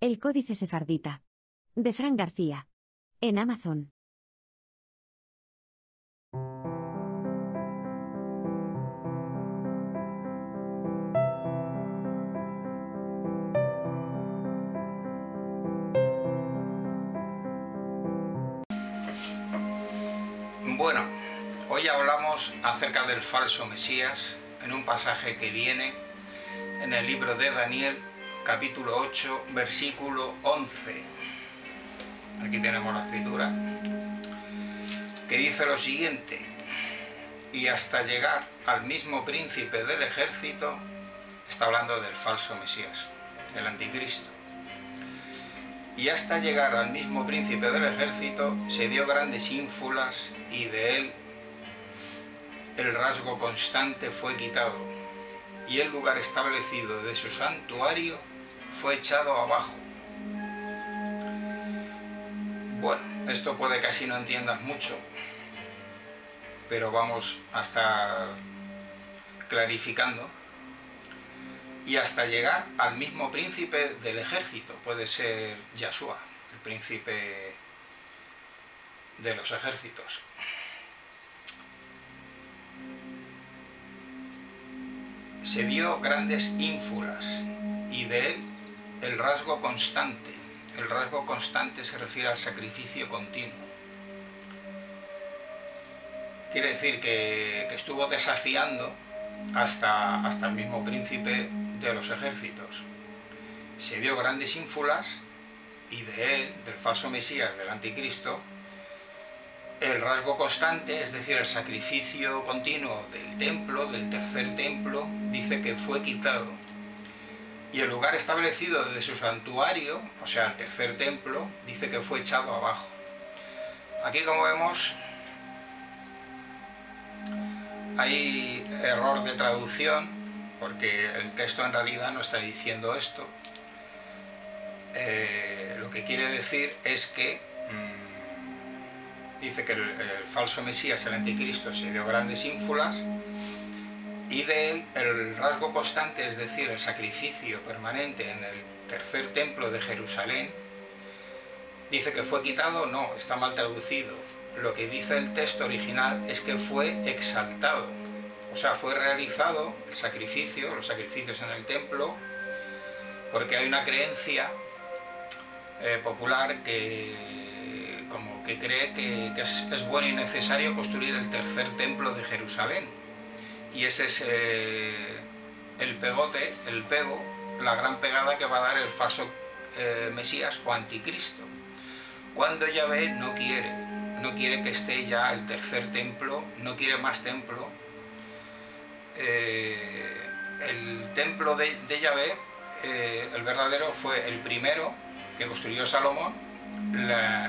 El Códice Sefardita. De Fran García. En Amazon. Bueno, hoy hablamos acerca del falso Mesías en un pasaje que viene en el libro de Daniel, capítulo 8, versículo 11. Aquí tenemos la escritura, que dice lo siguiente: y hasta llegar al mismo príncipe del ejército, está hablando del falso Mesías, el anticristo, y hasta llegar al mismo príncipe del ejército se dio grandes ínfulas, y de él el rasgo constante fue quitado, y el lugar establecido de su santuario fue echado abajo. Bueno, esto puede que así no entiendas mucho, pero vamos a estar clarificando. Y hasta llegar al mismo príncipe del ejército, puede ser Yahshua, el príncipe de los ejércitos. Se dio grandes ínfulas, y de él el rasgo constante. El rasgo constante se refiere al sacrificio continuo. Quiere decir que estuvo desafiando hasta el mismo príncipe de los ejércitos. Se dio grandes ínfulas, y de él, del falso Mesías, del anticristo, el rasgo constante, es decir, el sacrificio continuo del templo, del tercer templo, dice que fue quitado. Y el lugar establecido de su santuario, o sea, el tercer templo, dice que fue echado abajo. Aquí, como vemos, hay error de traducción, porque el texto en realidad no está diciendo esto. Lo que quiere decir es que dice que el falso Mesías, el anticristo, se dio grandes ínfulas, y de él el rasgo constante, es decir, el sacrificio permanente en el tercer templo de Jerusalén, dice que fue quitado. No, está mal traducido. Lo que dice el texto original es que fue exaltado, o sea, fue realizado el sacrificio, los sacrificios en el templo, porque hay una creencia popular que cree que es bueno y necesario construir el tercer templo de Jerusalén, y ese es el pegote, el pego, la gran pegada que va a dar el falso Mesías o anticristo, cuando Yahvé no quiere que esté ya el tercer templo, no quiere más templo. El templo de Yahvé, el verdadero, fue el primero que construyó Salomón,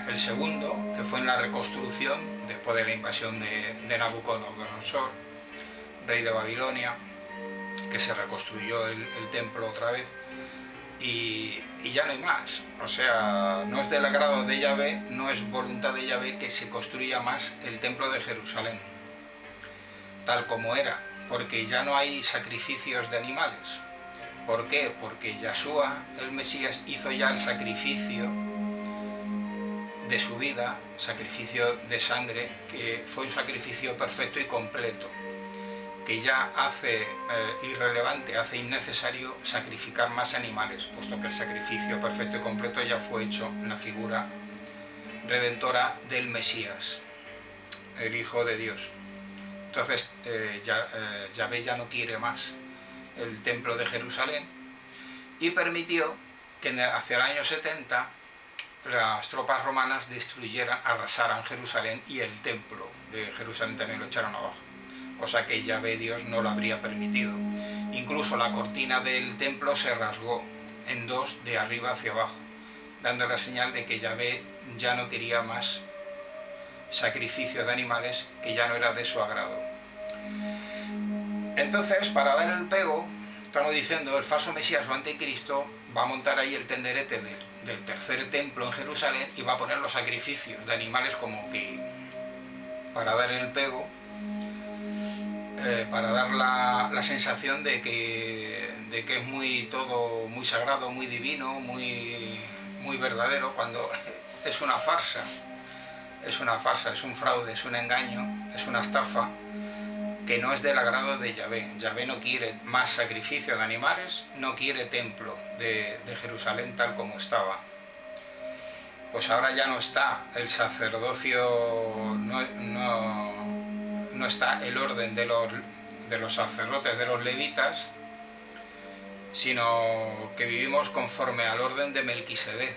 el segundo, que fue en la reconstrucción después de la invasión de Nabucodonosor, rey de Babilonia, que se reconstruyó el templo otra vez, y ya no hay más. O sea, no es del agrado de Yahvé, no es voluntad de Yahvé que se construya más el templo de Jerusalén, tal como era, porque ya no hay sacrificios de animales. ¿Por qué? Porque Yahshua, el Mesías, hizo ya el sacrificio de su vida, sacrificio de sangre, que fue un sacrificio perfecto y completo, que ya hace irrelevante, hace innecesario sacrificar más animales, puesto que el sacrificio perfecto y completo ya fue hecho en la figura redentora del Mesías, el Hijo de Dios. Entonces Yahvé ya no quiere más el templo de Jerusalén, y permitió que hacia el año 70 las tropas romanas arrasaran Jerusalén, y el templo de Jerusalén también lo echaron abajo, cosa que Yahvé Dios no lo habría permitido. Incluso la cortina del templo se rasgó en dos de arriba hacia abajo, dando la señal de que Yahvé ya no quería más sacrificio de animales, que ya no era de su agrado. Entonces, para dar el pego, estamos diciendo, el falso Mesías o anticristo va a montar ahí el tenderete del tercer templo en Jerusalén, y va a poner los sacrificios de animales como que para dar el pego, para dar la sensación de de que es todo muy sagrado, muy divino, muy verdadero, cuando es una farsa, es un fraude, es un engaño, es una estafa que no es del agrado de Yahvé. Yahvé no quiere más sacrificio de animales, no quiere templo de Jerusalén tal como estaba. Pues ahora ya no está el sacerdocio, no está el orden de los sacerdotes, de los levitas, sino que vivimos conforme al orden de Melquisedec,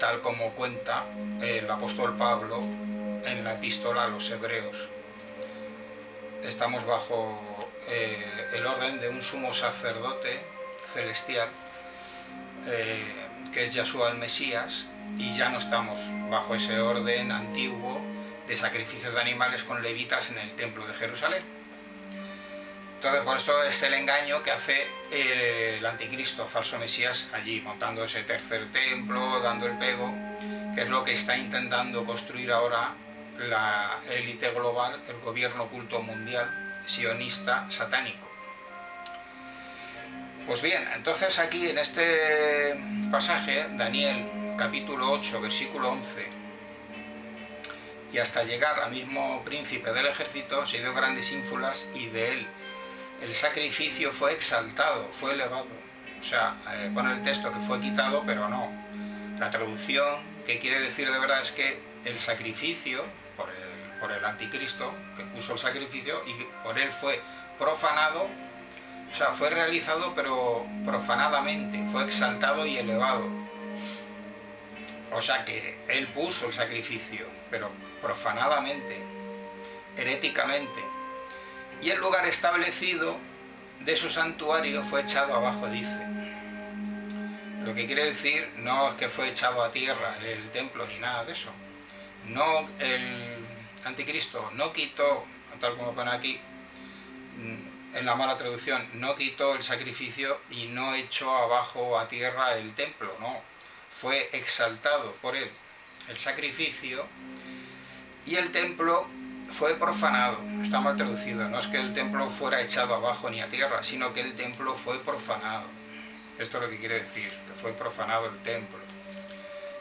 tal como cuenta el apóstol Pablo en la epístola a los Hebreos. Estamos bajo el orden de un sumo sacerdote celestial, que es Yahshua el Mesías, y ya no estamos bajo ese orden antiguo de sacrificios de animales con levitas en el templo de Jerusalén. Entonces, por esto es el engaño que hace el anticristo, falso Mesías, allí, montando ese tercer templo, dando el pego, que es lo que está intentando construir ahora la élite global, el gobierno oculto mundial, sionista, satánico. Pues bien, entonces aquí en este pasaje, Daniel capítulo 8, versículo 11, y hasta llegar al mismo príncipe del ejército, se dio grandes ínfulas y de él el sacrificio fue exaltado, fue elevado. O sea, pone el texto que fue quitado, pero no. La traducción que quiere decir de verdad es que el sacrificio, por el anticristo, que puso el sacrificio, y por él fue profanado, o sea, fue realizado pero profanadamente, fue exaltado y elevado. O sea que él puso el sacrificio, pero profanadamente, heréticamente. Y el lugar establecido de su santuario fue echado abajo, dice. Lo que quiere decir no es que fue echado a tierra el templo ni nada de eso. No, el anticristo no quitó, tal como pone aquí, en la mala traducción, no quitó el sacrificio y no echó abajo a tierra el templo, no. Fue exaltado por él el sacrificio y el templo fue profanado. Está mal traducido, no es que el templo fuera echado abajo ni a tierra, sino que el templo fue profanado. Esto es lo que quiere decir, que fue profanado el templo.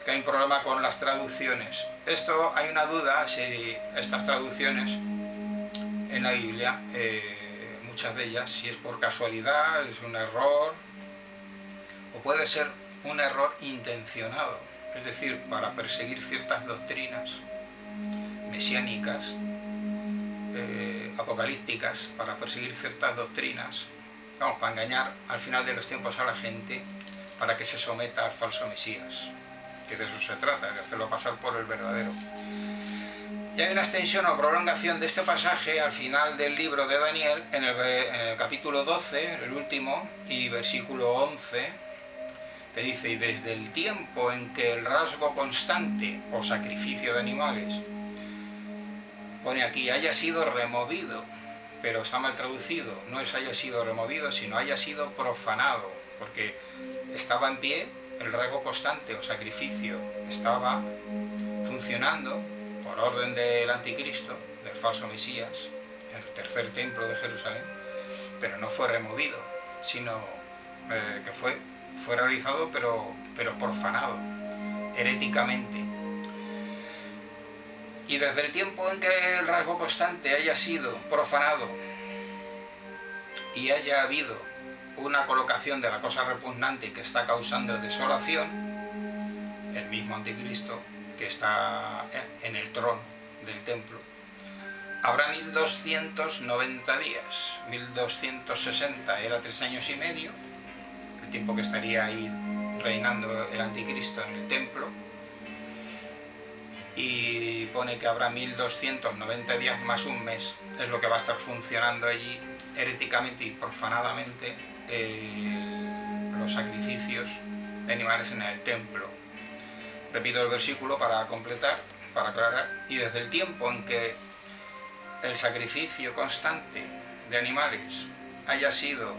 Que hay un problema con las traducciones. Esto hay una duda si estas traducciones en la Biblia, muchas de ellas, si es por casualidad, es un error, o puede ser un error intencionado, es decir, para perseguir ciertas doctrinas mesiánicas, apocalípticas, para perseguir ciertas doctrinas, vamos, para engañar al final de los tiempos a la gente para que se someta al falso Mesías, que de eso se trata, de hacerlo pasar por el verdadero. Y hay una extensión o prolongación de este pasaje al final del libro de Daniel, en el capítulo 12, el último, y versículo 11, que dice: y desde el tiempo en que el rasgo constante o sacrificio de animales, pone aquí, haya sido removido, pero está mal traducido, no es haya sido removido, sino haya sido profanado, porque estaba en pie el rasgo constante o sacrificio, estaba funcionando por orden del anticristo, del falso Mesías, en el tercer templo de Jerusalén, pero no fue removido, sino que fue realizado pero profanado, heréticamente. Y desde el tiempo en que el rasgo constante haya sido profanado y haya habido una colocación de la cosa repugnante que está causando desolación, el mismo anticristo que está en el trono del templo, habrá 1290 días, 1260 era 3 años y medio, el tiempo que estaría ahí reinando el anticristo en el templo, y pone que habrá 1290 días más un mes, es lo que va a estar funcionando allí heréticamente y profanadamente los sacrificios de animales en el templo. Repito el versículo para completar, para aclarar: y desde el tiempo en que el sacrificio constante de animales haya sido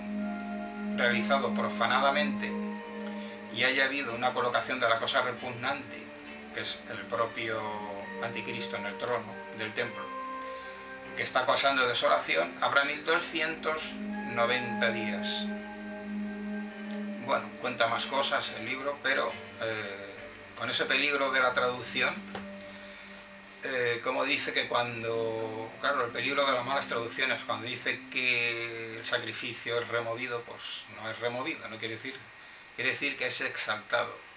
realizado profanadamente y haya habido una colocación de la cosa repugnante, que es el propio anticristo en el trono del templo, que está causando desolación, habrá 1290 días. Bueno, cuenta más cosas el libro, pero con ese peligro de la traducción, como dice que cuando, claro, el peligro de las malas traducciones, cuando dice que el sacrificio es removido, pues no es removido, no quiere decir que es exaltado,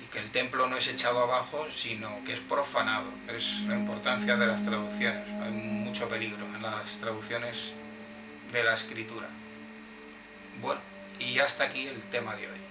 y que el templo no es echado abajo, sino que es profanado. Es la importancia de las traducciones. Hay mucho peligro en las traducciones de la escritura. Bueno, y hasta aquí el tema de hoy.